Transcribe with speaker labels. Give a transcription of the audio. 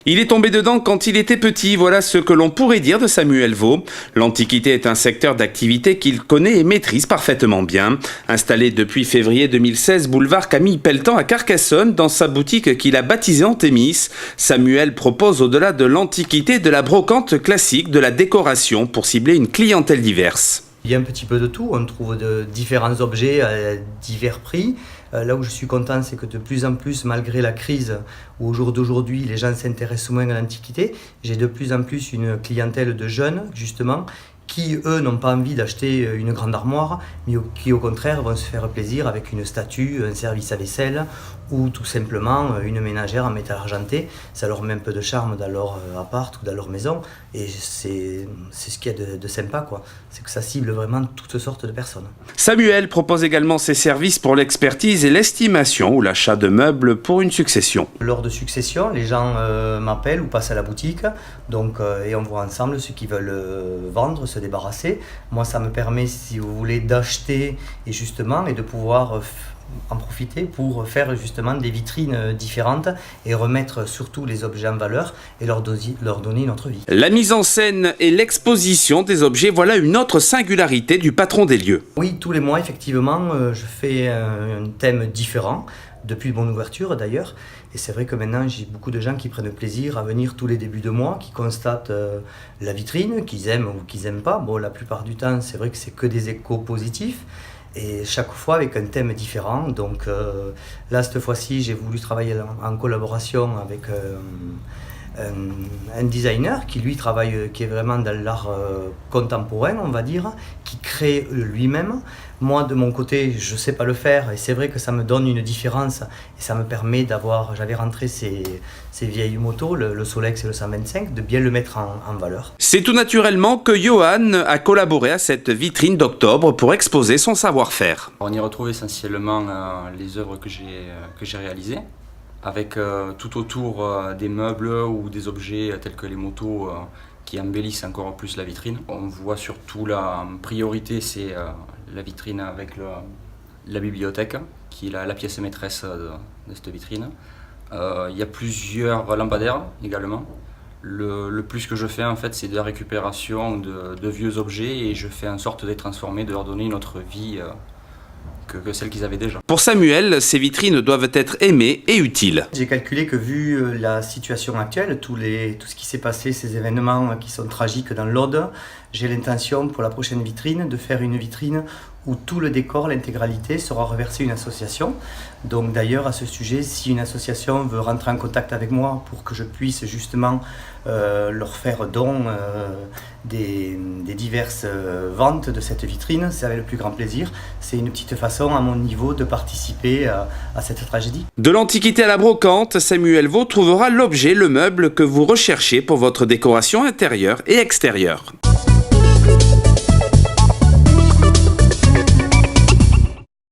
Speaker 1: Il est tombé dedans quand il était petit, voilà ce que l'on pourrait dire de Samuel Vaux. L'Antiquité est un secteur d'activité qu'il connaît et maîtrise parfaitement bien. Installé depuis février 2016, boulevard Camille Pelletan à Carcassonne, dans sa boutique qu'il a baptisée Antémis, Samuel propose au-delà de l'Antiquité de la brocante classique, de la décoration pour cibler une clientèle diverse.
Speaker 2: Il y a un petit peu de tout, on trouve de différents objets à divers prix. Là où je suis content, c'est que de plus en plus, malgré la crise, où au jour d'aujourd'hui les gens s'intéressent moins à l'Antiquité, j'ai de plus en plus une clientèle de jeunes, justement, qui, eux, n'ont pas envie d'acheter une grande armoire, mais qui, au contraire, vont se faire plaisir avec une statue, un service à vaisselle ou tout simplement une ménagère en métal argenté. Ça leur met un peu de charme dans leur appart ou dans leur maison et c'est ce qu'il y a de sympa, quoi. C'est que ça cible vraiment toutes sortes de personnes.
Speaker 1: Samuel propose également ses services pour l'expertise et l'estimation ou l'achat de meubles pour une succession.
Speaker 2: Lors de succession, les gens m'appellent ou passent à la boutique et on voit ensemble ceux qui veulent vendre, se débarrasser. Moi, ça me permet, si vous voulez, d'acheter et de pouvoir en profiter pour faire justement des vitrines différentes et remettre surtout les objets en valeur et leur donner une autre vie.
Speaker 1: La mise en scène et l'exposition des objets, voilà une autre singularité du patron des lieux.
Speaker 2: Oui, tous les mois, effectivement, je fais un thème différent, depuis mon ouverture d'ailleurs. Et c'est vrai que maintenant, j'ai beaucoup de gens qui prennent plaisir à venir tous les débuts de mois, qui constatent la vitrine, qu'ils aiment ou qu'ils n'aiment pas. Bon, la plupart du temps, c'est vrai que c'est que des échos positifs. Et chaque fois avec un thème différent. Donc là, cette fois-ci, j'ai voulu travailler en collaboration avec un designer qui lui travaille, qui est vraiment dans l'art contemporain, on va dire, qui crée lui-même. Moi, de mon côté, je ne sais pas le faire et c'est vrai que ça me donne une différence et ça me permet d'avoir, j'avais rentré ces vieilles motos, le Solex et le 125, de bien le mettre en valeur.
Speaker 1: C'est tout naturellement que Johan a collaboré à cette vitrine d'octobre pour exposer son savoir-faire.
Speaker 3: On y retrouve essentiellement les œuvres que j'ai réalisées, avec tout autour des meubles ou des objets tels que les motos qui embellissent encore plus la vitrine. On voit surtout la priorité, c'est la vitrine avec la bibliothèque, qui est la pièce maîtresse de cette vitrine. Il y a plusieurs lampadaires également. Le plus que je fais en fait, c'est de la récupération de vieux objets et je fais en sorte de les transformer, de leur donner une autre vie que celle qu'ils avaient déjà.
Speaker 1: Pour Samuel, ces vitrines doivent être aimées et utiles.
Speaker 2: J'ai calculé que vu la situation actuelle, tout ce qui s'est passé, ces événements qui sont tragiques dans l'Aude, j'ai l'intention pour la prochaine vitrine de faire une vitrine où tout le décor, l'intégralité, sera reversé à une association. Donc d'ailleurs à ce sujet, si une association veut rentrer en contact avec moi pour que je puisse justement leur faire don des diverses ventes de cette vitrine, c'est avec le plus grand plaisir. C'est une petite façon à mon niveau de participer à cette tragédie.
Speaker 1: De l'Antiquité à la brocante, Samuel Vaux trouvera l'objet, le meuble que vous recherchez pour votre décoration intérieure et extérieure.